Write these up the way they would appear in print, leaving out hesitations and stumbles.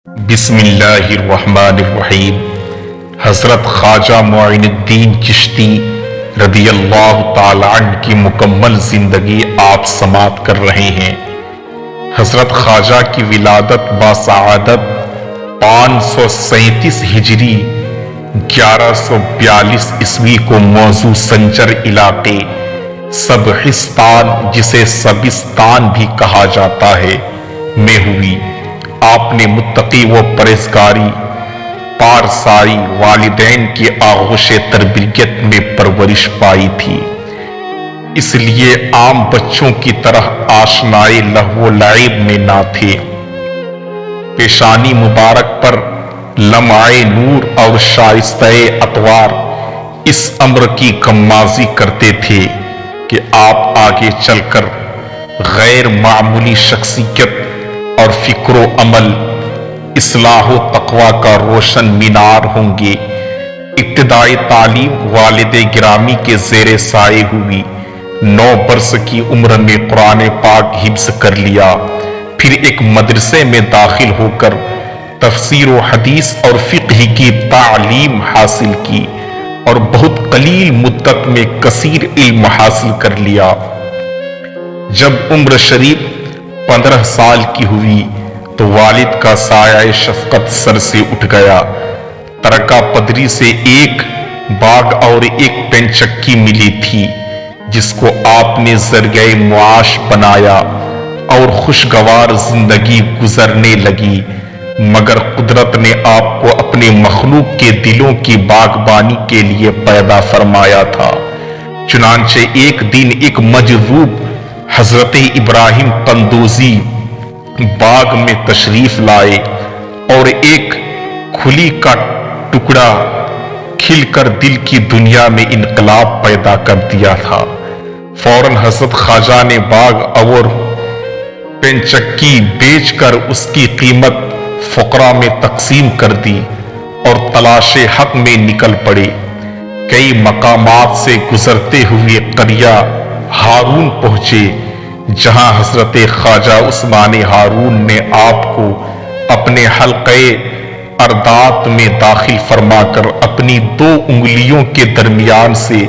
بسم اللہ الرحمن الرحیم۔ حضرت خواجہ معین الدین چشتی رضی اللہ تعالی عنہ کی مکمل زندگی آپ سماعت کر رہے ہیں۔ حضرت خواجہ کی ولادت باسعادت 537 ہجری 1142 عیسوی کو موضوع سنجر علاقے سبہستان، جسے سبستان بھی کہا جاتا ہے، میں ہوئی۔ آپ نے متقی و پرہیزگاری پارسائی والدین کی آغوش تربیت میں پرورش پائی تھی، اس لیے عام بچوں کی طرح آشنائے لہو و لعب میں نہ تھے۔ پیشانی مبارک پر لمعے نور اور شائستہ اطوار اس امر کی غمازی کرتے تھے کہ آپ آگے چل کر غیر معمولی شخصیت اور فکر و عمل، اصلاح و تقویٰ کا روشن مینار ہوں گے۔ ابتدائی تعلیم والد گرامی کے زیر سائے ہوئی۔ 9 برس کی عمر میں قرآن پاک حفظ کر لیا، پھر ایک مدرسے میں داخل ہو کر تفسیر و حدیث اور فقہ کی تعلیم حاصل کی اور بہت قلیل مدت میں کثیر علم حاصل کر لیا۔ جب عمر شریف 15 سال کی ہوئی تو والد کا سایہ شفقت سر سے اٹھ گیا۔ ترکہ پدری سے ایک باغ اور ایک پین چکی ملی تھی، جس کو آپ نے ذریعہ معاش بنایا اور خوشگوار زندگی گزرنے لگی، مگر قدرت نے آپ کو اپنے مخلوق کے دلوں کی باغبانی کے لیے پیدا فرمایا تھا۔ چنانچہ ایک دن ایک مجذوب حضرت ابراہیم قندوزی باغ میں تشریف لائے اور ایک کھلی کا ٹکڑا کھل کر دل کی دنیا میں انقلاب پیدا کر دیا تھا۔ فوراً حضرت خواجہ نے باغ اور پین چکی بیچ کر اس کی قیمت فقراء میں تقسیم کر دی اور تلاش حق میں نکل پڑے۔ کئی مقامات سے گزرتے ہوئے قریہ ہارون پہنچے، جہاں حضرت خواجہ عثمان ہارون نے آپ کو اپنے حلقے اردات میں داخل فرما کر اپنی 2 انگلیوں کے درمیان سے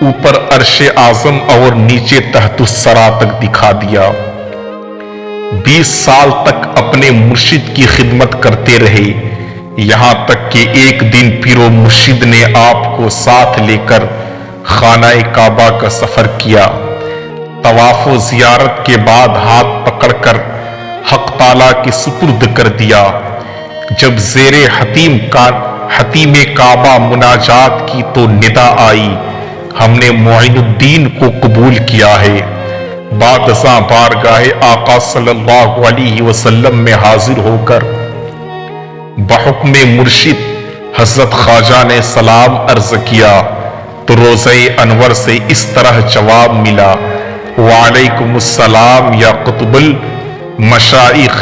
اوپر عرش اعظم اور نیچے تحت الثری تک دکھا دیا۔ 20 سال تک اپنے مرشد کی خدمت کرتے رہے، یہاں تک کہ ایک دن پیر و مرشد نے آپ کو ساتھ لے کر خانہ کعبہ کا سفر کیا۔ طواف و زیارت کے بعد ہاتھ پکڑ کر حق تعالیٰ کے سپرد کر دیا۔ جب زیر حتیم کعبہ مناجات کی تو ندا آئی، ہم نے معین الدین کو قبول کیا ہے۔ بعد ازاں بارگاہ آقا صلی اللہ علیہ وسلم میں حاضر ہو کر بحکم مرشد حضرت خواجہ نے سلام عرض کیا تو روضہ انور سے اس طرح جواب ملا: وعلیکم السلام یا قطب المشائخ،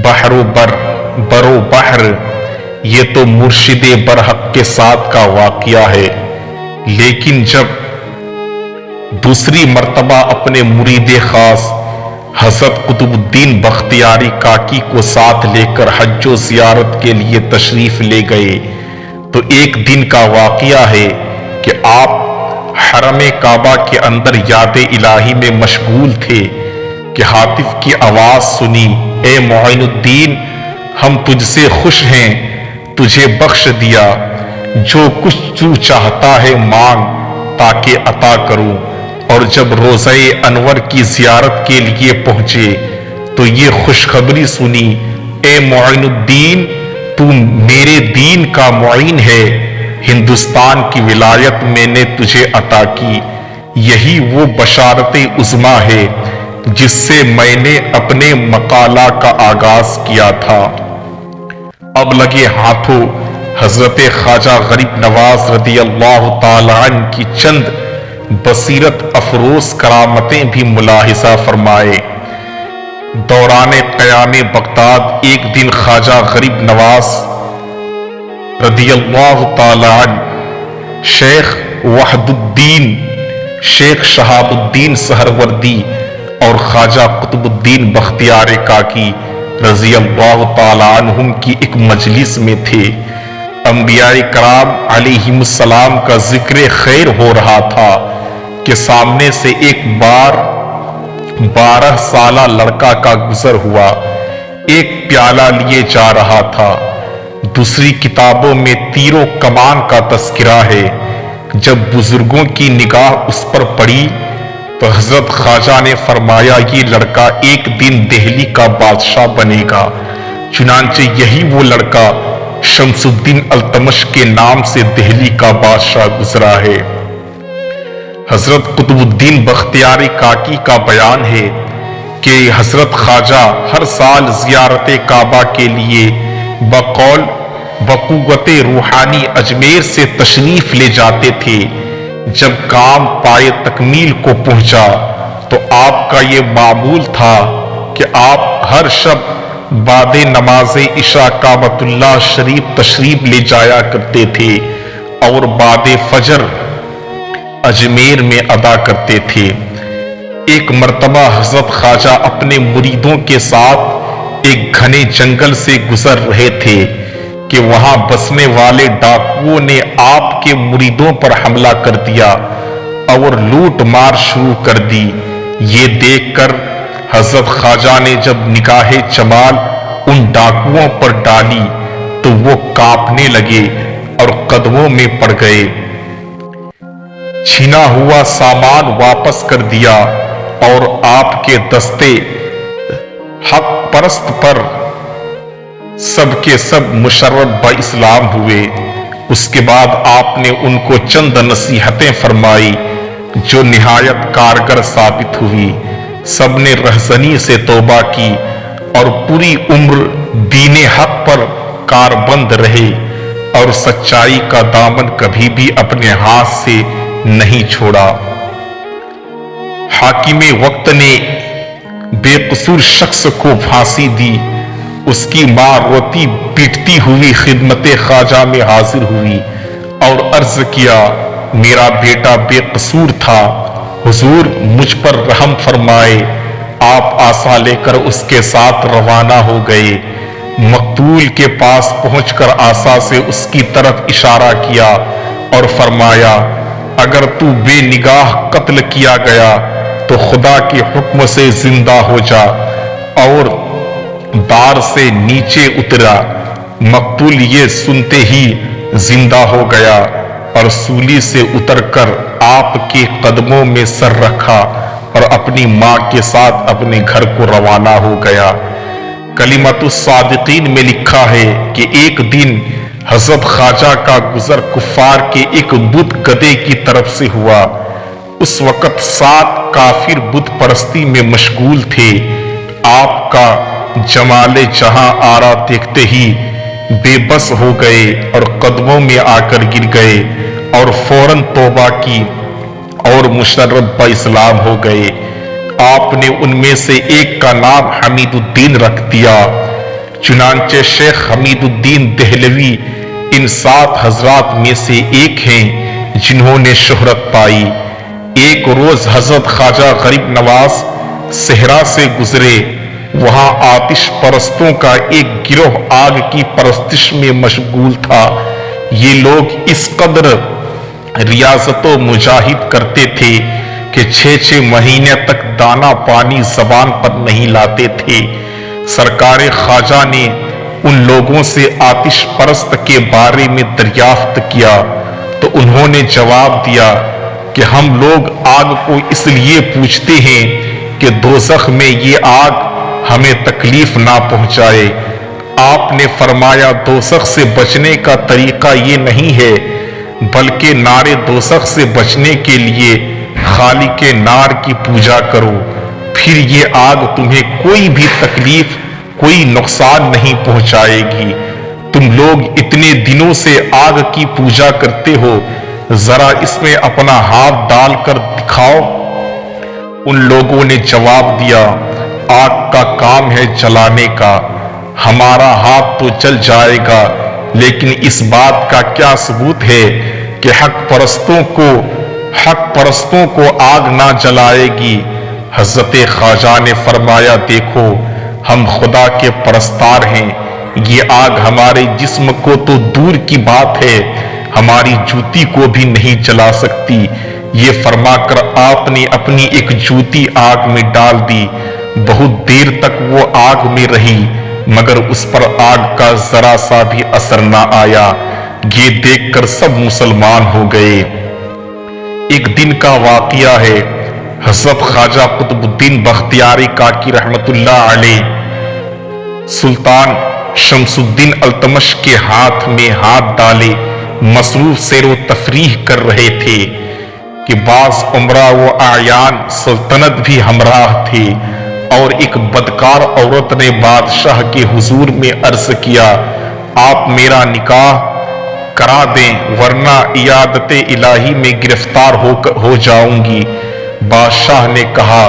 بحر و بر و بحر۔ یہ تو مرشد برحق کے ساتھ کا واقعہ ہے، لیکن جب دوسری مرتبہ اپنے مرید خاص حضرت قطب الدین بختیاری کاکی کو ساتھ لے کر حج و زیارت کے لیے تشریف لے گئے تو ایک دن کا واقعہ ہے کہ آپ حرم کعبہ کے اندر یاد الہی میں مشغول تھے کہ ہاتف کی آواز سنی: اے معین الدین، ہم تجھ سے خوش ہیں، تجھے بخش دیا، جو کچھ تو چاہتا ہے مانگ تاکہ عطا کروں۔ اور جب روضہ انور کی زیارت کے لیے پہنچے تو یہ خوشخبری سنی: اے معین الدین، تو میرے دین کا معین ہے، ہندوستان کی ولایت میں نے تجھے عطا کی۔ یہی وہ بشارت عظمیٰ ہے جس سے میں نے اپنے مقالہ کا آغاز کیا تھا۔ اب لگے ہاتھوں حضرت خواجہ غریب نواز رضی اللہ تعالی عنہ کی چند بصیرت افروز کرامتیں بھی ملاحظہ فرمائے۔ دوران قیام بغداد ایک دن خواجہ غریب نواز رضی اللہ تعالی عنہ شیخ وحد الدین، شیخ شہاب الدین سہروردی اور خواجہ قطب الدین بختیار کاکی رضی اللہ تعالیٰ عنہم کی ایک مجلس میں تھے۔ انبیاء کرام علیہم السلام کا ذکر خیر ہو رہا تھا کہ سامنے سے ایک 12 سالہ لڑکا کا گزر ہوا، ایک پیالہ لیے جا رہا تھا۔ دوسری کتابوں میں تیر و کمان کا تذکرہ ہے۔ جب بزرگوں کی نگاہ اس پر پڑی تو حضرت خواجہ نے فرمایا یہ لڑکا ایک دن دہلی کا بادشاہ بنے گا۔ چنانچہ یہی وہ لڑکا شمس الدین التمش کے نام سے دہلی کا بادشاہ گزرا ہے۔ حضرت قطب الدین بختیاری کاکی کا بیان ہے کہ حضرت خواجہ ہر سال زیارت کعبہ کے لیے بقول بقوت روحانی اجمیر سے تشریف لے جاتے تھے۔ جب کام پائے تکمیل کو پہنچا تو آپ کا یہ معمول تھا کہ آپ ہر شب بعد نماز عشاء کعبۃ اللہ شریف تشریف لے جایا کرتے تھے اور بعد فجر اجمیر میں ادا کرتے تھے۔ ایک مرتبہ حضرت خواجہ اپنے مریدوں کے ساتھ ایک گھنے جنگل سے گزر رہے تھے کہ وہاں بسنے والے ڈاکوؤں نے آپ کے مریدوں پر حملہ کر دیا اور لوٹ مار شروع کر دی۔ یہ دیکھ کر حضرت خواجہ نے جب نگاہ جمال ان ڈاکوؤں پر ڈالی تو وہ کانپنے لگے اور قدموں میں پڑ گئے۔ چھینا ہوا سامان واپس کر دیا اور آپ کے دستے حق پرست پر سب کے سب مشرف با اسلام ہوئے۔ اس کے بعد آپ نے ان کو چند نصیحتیں فرمائی جو نہایت کارگر ثابت ہوئی۔ سب نے رہزنی سے توبہ کی اور پوری عمر دین حق پر کاربند رہے اور سچائی کا دامن کبھی بھی اپنے ہاتھ سے نہیں چھوڑا۔ حاکم وقت نے بے قصور شخص کو پھانسی دی۔ اس کی ماں روتی پیٹتی ہوئی خدمت خواجہ میں حاضر ہوئی اور عرض کیا میرا بیٹا بے قصور تھا، حضور مجھ پر رحم فرمائے۔ آپ عصا لے کر اس کے ساتھ روانہ ہو گئے۔ مقتول کے پاس پہنچ کر عصا سے اس کی طرف اشارہ کیا اور فرمایا اگر تو بے نگاہ قتل کیا گیا تو خدا کے حکم سے زندہ ہو جا، اور دار سے نیچے اترا۔ مقتول یہ سنتے ہی زندہ ہو گیا اور سولی سے اتر کر آپ کے قدموں میں سر رکھا اور اپنی ماں کے ساتھ اپنے گھر کو روانہ ہو گیا۔ کلمۃ الصادقین میں لکھا ہے کہ ایک دن حضرت خواجہ کا گزر کفار کے ایک بت گدے کی طرف سے ہوا۔ اس وقت 7 کافر بت پرستی میں مشغول تھے۔ آپ کا جمال جہاں آرا دیکھتے ہی بے بس ہو گئے اور قدموں میں آ کر گر گئے اور فوراً توبہ کی اور مشرف با اسلام ہو گئے۔ آپ نے ان میں سے ایک کا نام حمید الدین رکھ دیا۔ چنانچہ شیخ حمید الدین دہلوی ان 7 حضرات میں سے ایک ہیں جنہوں نے شہرت پائی۔ ایک روز حضرت خواجہ غریب نواز صحرا سے گزرے۔ وہاں آتش پرستوں کا ایک گروہ آگ کی پرستش میں مشغول تھا۔ یہ لوگ اس قدر ریاضت و مجاہد کرتے تھے کہ 6 مہینے تک دانہ پانی زبان پر نہیں لاتے تھے۔ سرکار خواجہ نے ان لوگوں سے آتش پرست کے بارے میں دریافت کیا تو انہوں نے جواب دیا کہ ہم لوگ آگ کو اس لیے پوجتے ہیں کہ دوزخ میں یہ آگ ہمیں تکلیف نہ پہنچائے۔ آپ نے فرمایا دوزخ سے بچنے کا طریقہ یہ نہیں ہے بلکہ نار دوزخ سے بچنے کے لیے خالق نار کی پوجا کرو، پھر یہ آگ تمہیں کوئی بھی تکلیف کوئی نقصان نہیں پہنچائے گی۔ تم لوگ اتنے دنوں سے آگ کی پوجا کرتے ہو، ذرا اس میں اپنا ہاتھ ڈال کر دکھاؤ۔ ان لوگوں نے جواب دیا آگ کا کام ہے جلانے کا، ہمارا ہاتھ تو جل جائے گا، لیکن اس بات کا کیا ثبوت ہے کہ حق پرستوں کو آگ نہ جلائے گی۔ حضرت خواجہ نے فرمایا دیکھو ہم خدا کے پرستار ہیں، یہ آگ ہمارے جسم کو تو دور کی بات ہے ہماری جوتی کو بھی نہیں جلا سکتی۔ یہ فرما کر آپ نے اپنی ایک جوتی آگ میں ڈال دی۔ بہت دیر تک وہ آگ میں رہی مگر اس پر آگ کا ذرا سا بھی اثر نہ آیا۔ یہ دیکھ کر سب مسلمان ہو گئے۔ ایک دن کا واقعہ ہے، حضرت خواجہ قطب الدین بختیاری کاکی رحمت اللہ علیہ سلطان شمس الدین التمش کے ہاتھ میں ہاتھ ڈالے مصروف سیر و تفریح کر رہے تھے کہ بعض عمرہ و اعیان سلطنت بھی ہمراہ تھے، اور ایک بدکار عورت نے بادشاہ کے حضور میں عرض کیا، آپ میرا نکاح کرا دیں ورنہ عیادت الہی میں گرفتار ہو جاؤں گی۔ بادشاہ نے کہا،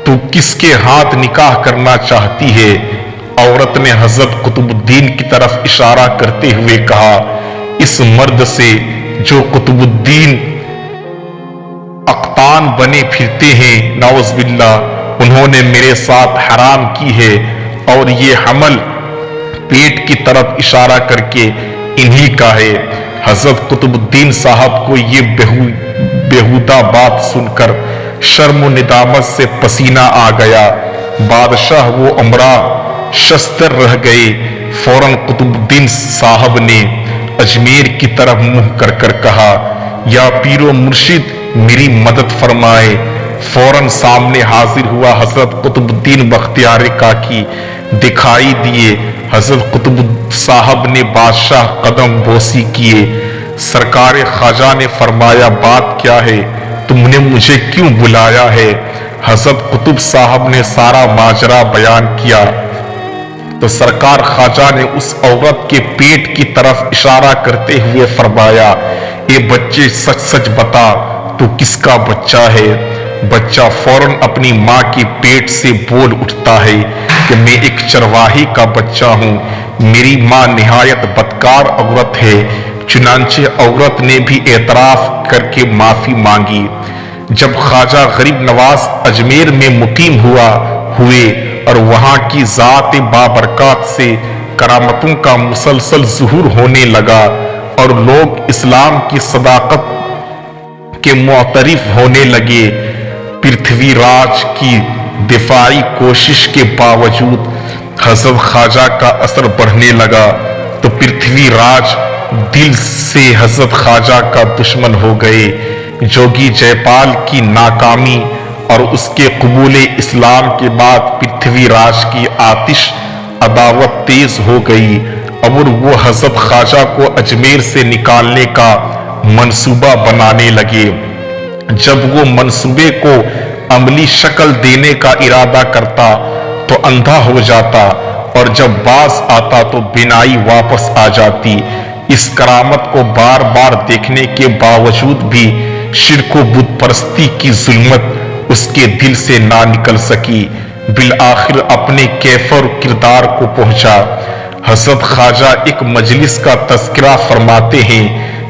تو کس کے ہاتھ نکاح کرنا چاہتی ہے؟ عورت نے حضرت قطب الدین کی طرف اشارہ کرتے ہوئے کہا، اس مرد سے جو قطب الدین اقطان بنے پھرتے ہیں، نعوذ باللہ، انہوں نے میرے ساتھ حرام کی ہے، اور یہ حمل پیٹ کی طرف اشارہ کر کے انہی کا ہے۔ حضرت قطب الدین صاحب کو یہ بیہودہ بات سن کر شرم و ندامت سے پسینہ آ گیا۔ بادشاہ وہ عمرہ شستر رہ گئے۔ فوراً قطب الدین صاحب نے اجمیر کی طرف منہ کر کر کہا، یا پیر و مرشد میری مدد فرمائے۔ فوراً سامنے حاضر ہوا حضرت قطب الدین بختیاری کاکی دکھائی دیے۔ حضرت قطب صاحب نے بادشاہ قدم بوسی کیے۔ سرکار خواجہ نے فرمایا، بات کیا ہے؟ تم نے مجھے کیوں بلایا ہے؟ حضرت قطب صاحب نے سارا ماجرا بیان کیا تو سرکار خواجہ نے اس عورت کے پیٹ کی طرف اشارہ کرتے ہوئے فرمایا، اے بچے سچ سچ بتا، تو کس کا بچہ ہے؟ بچہ فوراً اپنی ماں کے پیٹ سے بول اٹھتا ہے کہ میں ایک چرواہی کا بچہ ہوں، میری ماں نہایت بدکار عورت ہے۔ چنانچہ عورت نے بھی اعتراف کر کے معافی مانگی۔ جب خواجہ غریب نواز اجمیر میں مقیم ہوئے اور وہاں کی ذات بابرکات سے کرامتوں کا مسلسل ظہور ہونے لگا اور لوگ اسلام کی صداقت کے معترف ہونے لگے، پرتھوی راج کی دفاعی کوشش کے باوجود حضرت خواجہ کا اثر بڑھنے لگا تو پرتھوی راج دل سے حضرت خواجہ کا دشمن ہو گئے۔ جوگی جے پال کی ناکامی اور اس کے قبول اسلام کے بعد پرتھوی راج کی آتش عداوت تیز ہو گئی اور وہ حضرت خواجہ کو اجمیر سے نکالنے کا منصوبہ بنانے لگے۔ جب وہ منصوبے کو عملی شکل دینے کا ارادہ کرتا تو اندھا ہو جاتا اور جب باز آتا تو بینائی واپس آ جاتی۔ اس کرامت کو بار بار دیکھنے کے باوجود بھی شرک و بت پرستی کی ظلمت اس کے دل سے نہ نکل سکی۔ بالآخر اپنے کیف اور کردار کو پہنچا۔ حضرت خواجہ ایک مجلس کا تذکرہ فرماتے ہیں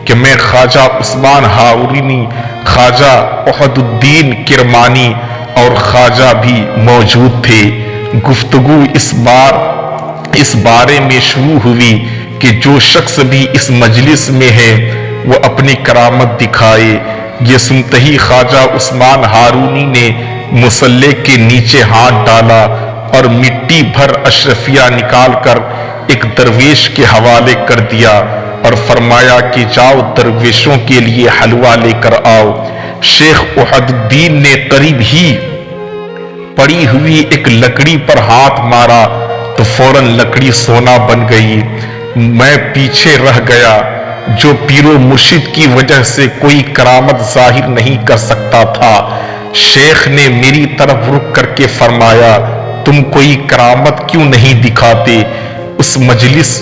کہ میں خواجہ عثمان ہارونی، خواجہ احد الدین کرمانی اور خواجہ بھی موجود تھے۔ گفتگو اس بارے میں شروع ہوئی کہ جو شخص بھی اس مجلس میں ہے وہ اپنی کرامت دکھائے۔ یہ سنتے ہی خواجہ عثمان ہارونی نے مصلے کے نیچے ہاتھ ڈالا اور مٹی بھر اشرفیہ نکال کر ایک درویش کے حوالے کر دیا اور فرمایا کہ جاؤ درویشوں کے لیے حلوہ لے کر آؤ۔ شیخ احد الدین نے قریب ہی پڑی ہوئی ایک لکڑی پر ہاتھ مارا تو فوراً لکڑی سونا بن گئی۔ میں پیچھے رہ گیا جو پیر و مرشد کی وجہ سے کوئی کرامت ظاہر نہیں کر سکتا تھا۔ شیخ نے میری طرف رک کر کے فرمایا، تم کوئی کرامت کیوں نہیں دکھاتے؟ اس مجلس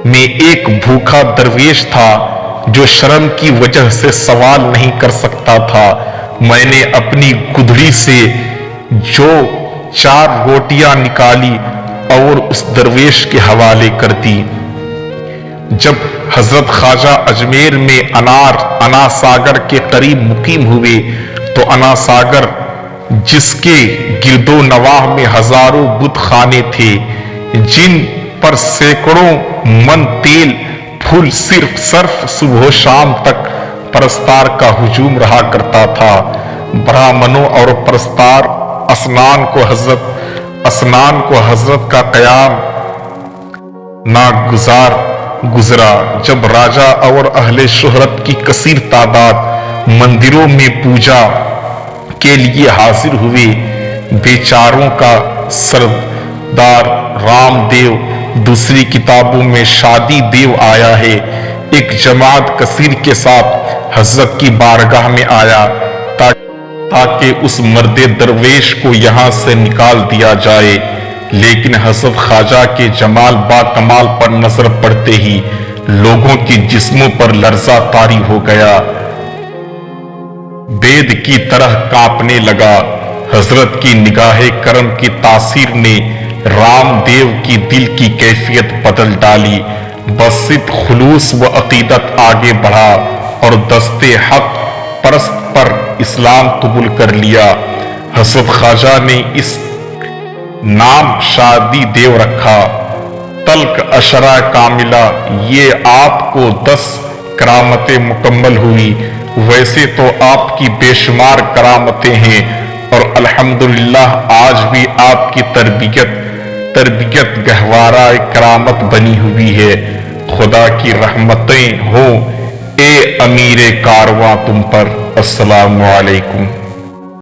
میں ایک بھوکا درویش تھا جو شرم کی وجہ سے سوال نہیں کر سکتا تھا۔ میں نے اپنی گدڑی سے جو 4 روٹیاں نکالی اور اس درویش کے حوالے کر دی۔ جب حضرت خواجہ اجمیر میں انا ساگر کے قریب مقیم ہوئے تو انا ساگر جس کے گردو نواح میں ہزاروں بت خانے تھے، جن پر سینکڑوں من تیل پھول صرف صبح و شام تک پرستار کا ہجوم رہا کرتا تھا۔ برہمنوں اور پرستار اسنان کو حضرت کا قیام ناگزار گزرا۔ جب راجہ اور اہل شہرت کی کثیر تعداد مندروں میں پوجا کے لیے حاضر ہوئے، بیچاروں کا سردار رام دیو، دوسری کتابوں میں شادی دیو آیا ہے، ایک جماعت کثیر کے ساتھ حضرت کی بارگاہ میں آیا تاکہ اس مرد درویش کو یہاں سے نکال دیا جائے، لیکن حضرت خواجہ کے جمال با کمال پر نظر پڑتے ہی لوگوں کے جسموں پر لرزہ طاری ہو گیا، بید کی طرح کانپنے لگا۔ حضرت کی نگاہ کرم کی تاثیر نے رام دیو کی دل کی کیفیت بدل ڈالی، بصدق خلوص و عقیدت آگے بڑھا اور دست حق پرست پر اسلام قبول کر لیا۔ حضرت خواجہ نے اس نام شادی دیو رکھا۔ تلک عشرہ کاملہ، یہ آپ کو 10 کرامتیں مکمل ہوئی۔ ویسے تو آپ کی بے شمار کرامتیں ہیں اور الحمدللہ آج بھی آپ کی تربیت گہوارہ کرامت بنی ہوئی ہے۔ خدا کی رحمتیں ہوں اے امیر کارواں تم پر۔ السلام علیکم۔